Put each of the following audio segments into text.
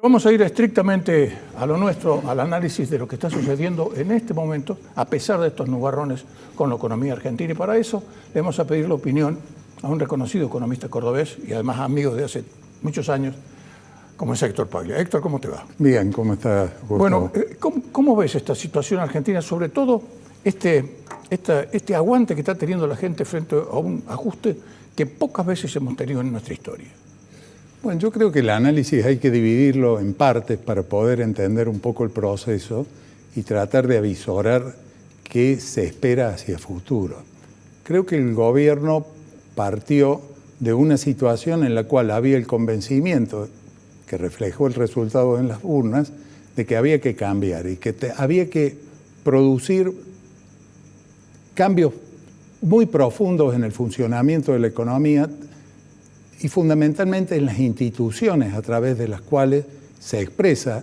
Vamos a ir estrictamente a lo nuestro, al análisis de lo que está sucediendo en este momento, a pesar de estos nubarrones con la economía argentina. Y para eso le vamos a pedir la opinión a un reconocido economista cordobés y además amigo de hace muchos años, como es Héctor Paglia. Héctor, ¿cómo te va? Bien, ¿cómo estás, Gustavo? Bueno, ¿cómo ves esta situación argentina? Sobre todo este aguante que está teniendo la gente frente a un ajuste que pocas veces hemos tenido en nuestra historia. Bueno, yo creo que el análisis hay que dividirlo en partes para poder entender un poco el proceso y tratar de avisorar qué se espera hacia el futuro. Creo que el gobierno partió de una situación en la cual había el convencimiento, que reflejó el resultado en las urnas, de que había que cambiar y que había que producir cambios muy profundos en el funcionamiento de la economía y fundamentalmente en las instituciones a través de las cuales se expresa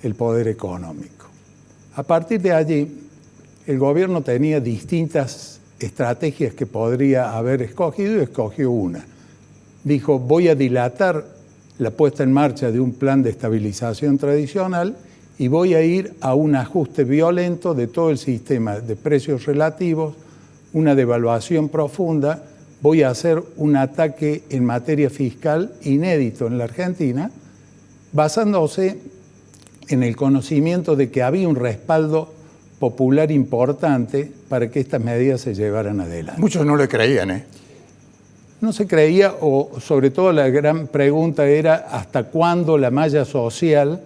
el poder económico. A partir de allí, el gobierno tenía distintas estrategias que podría haber escogido y escogió una. Dijo, voy a dilatar la puesta en marcha de un plan de estabilización tradicional y voy a ir a un ajuste violento de todo el sistema de precios relativos, una devaluación profunda. Voy a hacer un ataque en materia fiscal inédito en la Argentina, basándose en el conocimiento de que había un respaldo popular importante para que estas medidas se llevaran adelante. Muchos no le creían, ¿eh? No se creía, o sobre todo la gran pregunta era hasta cuándo la malla social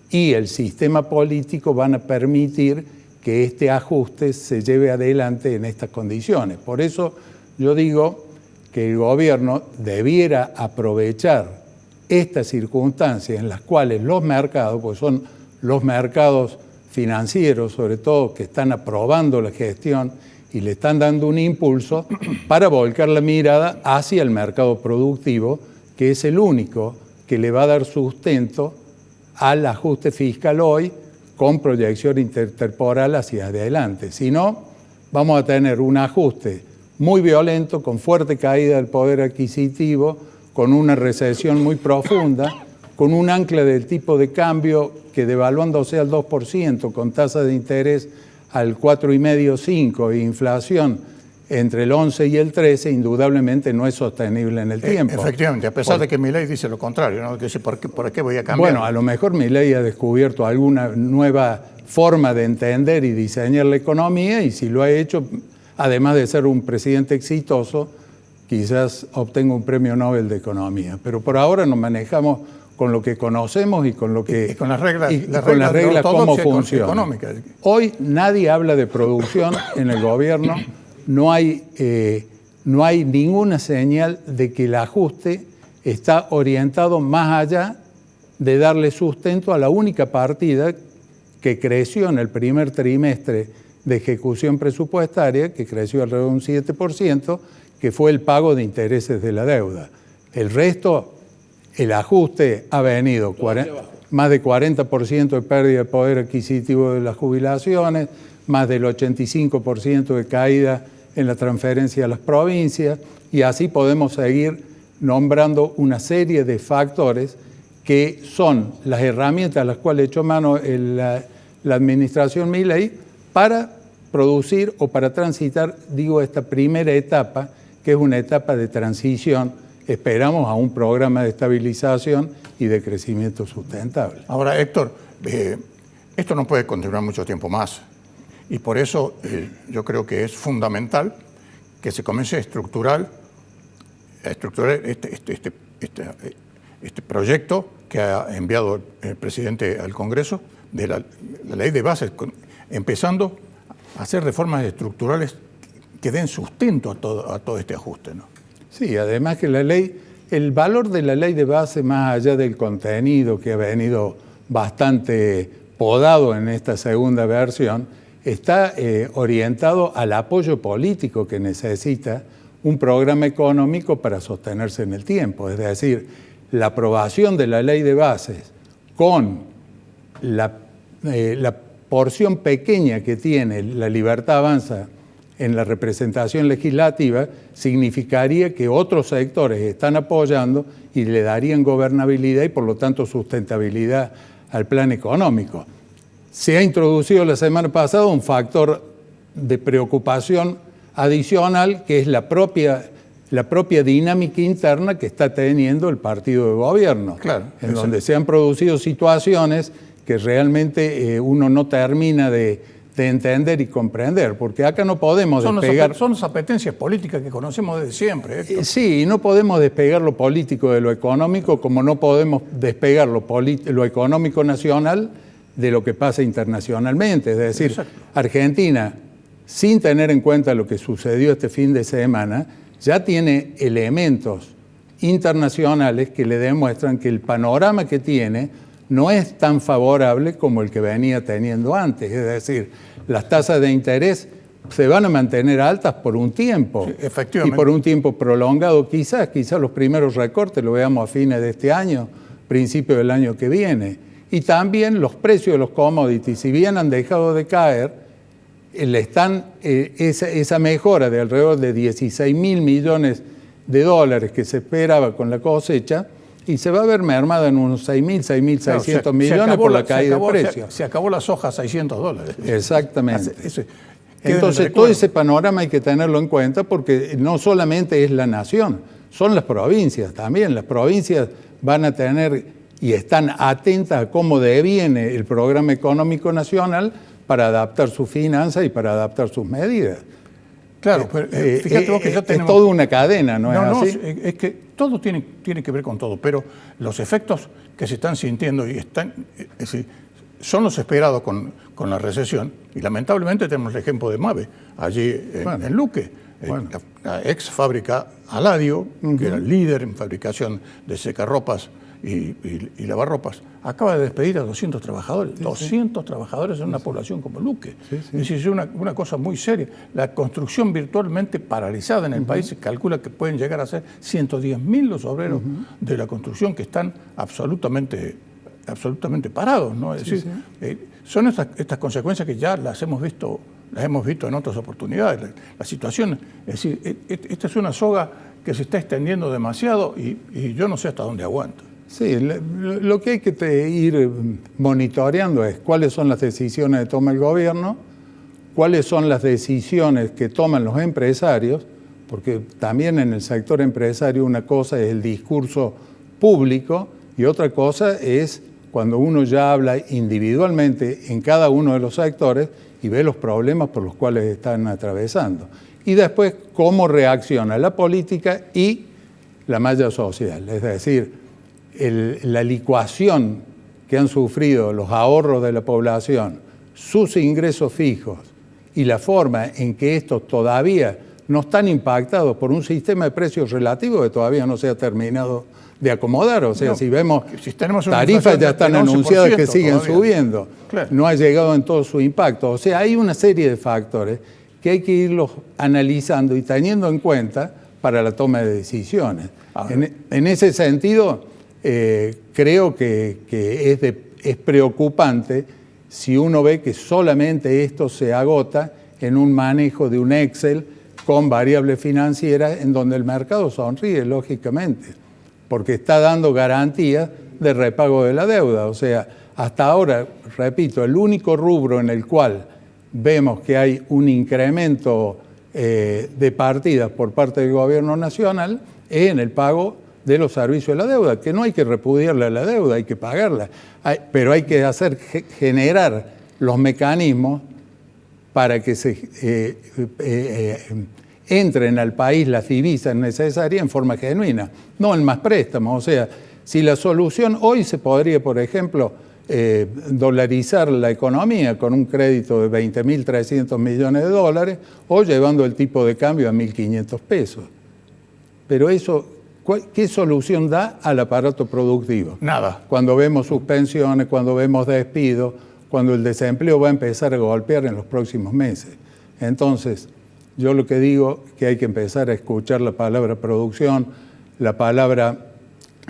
y el sistema político van a permitir que este ajuste se lleve adelante en estas condiciones. Por eso yo digo que el gobierno debiera aprovechar estas circunstancias en las cuales los mercados, pues son los mercados financieros sobre todo, que están aprobando la gestión y le están dando un impulso para volcar la mirada hacia el mercado productivo, que es el único que le va a dar sustento al ajuste fiscal hoy con proyección intertemporal hacia adelante. Si no, vamos a tener un ajuste muy violento, con fuerte caída del poder adquisitivo, con una recesión muy profunda, con un ancla del tipo de cambio que devaluándose al 2%, con tasa de interés al 4,5-5% e inflación entre el 11 y el 13, indudablemente no es sostenible en el tiempo. Efectivamente, a pesar de que Milei dice lo contrario, ¿no? Que dice, ¿por qué voy a cambiar? Bueno, a lo mejor Milei ha descubierto alguna nueva forma de entender y diseñar la economía, y si lo ha hecho, además de ser un presidente exitoso, quizás obtenga un premio Nobel de Economía. Pero por ahora nos manejamos con lo que conocemos y con lo que y con las reglas, con las reglas cómo funcionan. Económicas. Hoy nadie habla de producción en el gobierno, no hay ninguna señal de que el ajuste está orientado más allá de darle sustento a la única partida que creció en el primer trimestre de ejecución presupuestaria, que creció alrededor de un 7%, que fue el pago de intereses de la deuda. El resto, el ajuste ha venido más de 40% de pérdida de poder adquisitivo de las jubilaciones, más del 85% de caída en la transferencia a las provincias, y así podemos seguir nombrando una serie de factores que son las herramientas a las cuales echó mano la administración Milei para producir o para transitar, digo, esta primera etapa, que es una etapa de transición, esperamos, a un programa de estabilización y de crecimiento sustentable. Ahora, Héctor, esto no puede continuar mucho tiempo más, y por eso yo creo que es fundamental que se comience a estructurar este proyecto que ha enviado el presidente al Congreso de la ley de bases, empezando a hacer reformas estructurales que den sustento a todo este ajuste, ¿no? Sí, además que el valor de la ley de base, más allá del contenido que ha venido bastante podado en esta segunda versión, está orientado al apoyo político que necesita un programa económico para sostenerse en el tiempo. Es decir, la aprobación de la ley de bases con la porción pequeña que tiene la Libertad Avanza en la representación legislativa, significaría que otros sectores están apoyando y le darían gobernabilidad y por lo tanto sustentabilidad al plan económico. Se ha introducido la semana pasada un factor de preocupación adicional que es la propia dinámica interna que está teniendo el partido de gobierno, claro, en donde se han producido situaciones que realmente uno no termina de entender y comprender, porque acá no podemos despegar... Son las apetencias políticas que conocemos desde siempre. Sí, y no podemos despegar lo político de lo económico, como no podemos despegar lo económico nacional de lo que pasa internacionalmente. Es decir, exacto, Argentina, sin tener en cuenta lo que sucedió este fin de semana, ya tiene elementos internacionales que le demuestran que el panorama que tiene no es tan favorable como el que venía teniendo antes. Es decir, las tasas de interés se van a mantener altas por un tiempo. Sí, efectivamente. Y por un tiempo prolongado quizás los primeros recortes lo veamos a fines de este año, principio del año que viene. Y también los precios de los commodities, si bien han dejado de caer, esa mejora de alrededor de 16.000 millones de dólares que se esperaba con la cosecha, y se va a ver mermada en unos 6.600 millones por la caída de precios. Se acabó la soja a $600. Exactamente. Entonces, todo ese panorama hay que tenerlo en cuenta porque no solamente es la nación, son las provincias también. Las provincias van a tener y están atentas a cómo deviene el programa económico nacional para adaptar sus finanzas y para adaptar sus medidas. Claro, pero fíjate vos que ya tenemos... Es toda una cadena, ¿no es así? No, es que todo tiene que ver con todo, pero los efectos que se están sintiendo y son los esperados con la recesión, y lamentablemente tenemos el ejemplo de Mabe, allí en Luque, la ex fábrica Aladio, que era el líder en fabricación de secarropas y lavarropas, acaba de despedir a 200 trabajadores. Sí, 200 trabajadores en una población como Luque. Sí, sí. Es decir, es una cosa muy seria. La construcción virtualmente paralizada en el país, se calcula que pueden llegar a ser 110.000 los obreros de la construcción que están absolutamente parados, ¿no? Es decir, son estas consecuencias que ya las hemos visto en otras oportunidades. La situación, es decir, esta es una soga que se está extendiendo demasiado y yo no sé hasta dónde aguanta. Sí, lo que hay que ir monitoreando es cuáles son las decisiones que toma el gobierno, cuáles son las decisiones que toman los empresarios, porque también en el sector empresario una cosa es el discurso público y otra cosa es cuando uno ya habla individualmente en cada uno de los sectores y ve los problemas por los cuales están atravesando. Y después cómo reacciona la política y la malla social, es decir, la licuación que han sufrido los ahorros de la población, sus ingresos fijos y la forma en que estos todavía no están impactados por un sistema de precios relativos que todavía no se ha terminado de acomodar. O sea, no, si vemos tarifas ya están anunciadas que siguen subiendo, claro, no ha llegado en todo su impacto. O sea, hay una serie de factores que hay que irlos analizando y teniendo en cuenta para la toma de decisiones. En ese sentido, creo que es preocupante si uno ve que solamente esto se agota en un manejo de un Excel con variables financieras en donde el mercado sonríe, lógicamente, porque está dando garantías de repago de la deuda. O sea, hasta ahora, repito, el único rubro en el cual vemos que hay un incremento de partidas por parte del gobierno nacional es en el pago de los servicios de la deuda, que no hay que repudiarle a la deuda, hay que pagarla, pero hay que generar los mecanismos para que se entren al país las divisas necesarias en forma genuina, no en más préstamos. O sea, si la solución hoy se podría, por ejemplo, dolarizar la economía con un crédito de 20.300 millones de dólares o llevando el tipo de cambio a 1.500 pesos. Pero eso, ¿qué solución da al aparato productivo? Nada. Cuando vemos suspensiones, cuando vemos despidos, cuando el desempleo va a empezar a golpear en los próximos meses. Entonces, yo lo que digo es que hay que empezar a escuchar la palabra producción, la palabra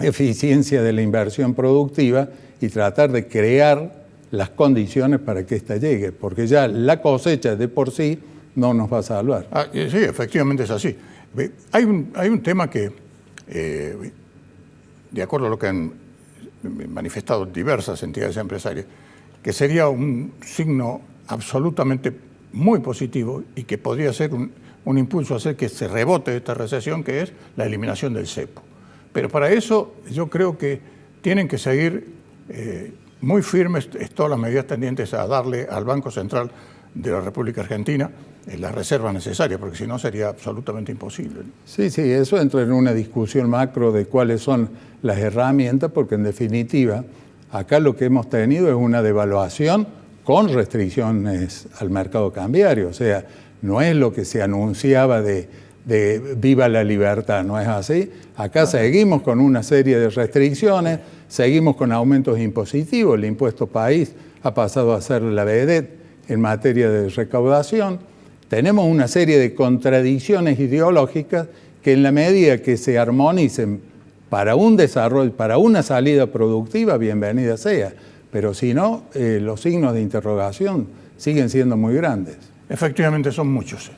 eficiencia de la inversión productiva y tratar de crear las condiciones para que ésta llegue, porque ya la cosecha de por sí no nos va a salvar. Sí, efectivamente es así. Hay un tema que, de acuerdo a lo que han manifestado diversas entidades empresarias, que sería un signo absolutamente muy positivo y que podría ser un impulso a hacer que se rebote esta recesión, que es la eliminación del cepo. Pero para eso yo creo que tienen que seguir muy firmes todas las medidas tendientes a darle al Banco Central de la República Argentina las reservas necesarias, porque si no sería absolutamente imposible. Sí, eso entra en una discusión macro de cuáles son las herramientas, porque en definitiva acá lo que hemos tenido es una devaluación con restricciones al mercado cambiario, o sea, no es lo que se anunciaba de viva la libertad, no es así. Acá seguimos con una serie de restricciones, seguimos con aumentos impositivos, el impuesto país ha pasado a ser la vedette en materia de recaudación. Tenemos una serie de contradicciones ideológicas que en la medida que se armonicen para un desarrollo, para una salida productiva, bienvenida sea. Pero si no, los signos de interrogación siguen siendo muy grandes. Efectivamente son muchos.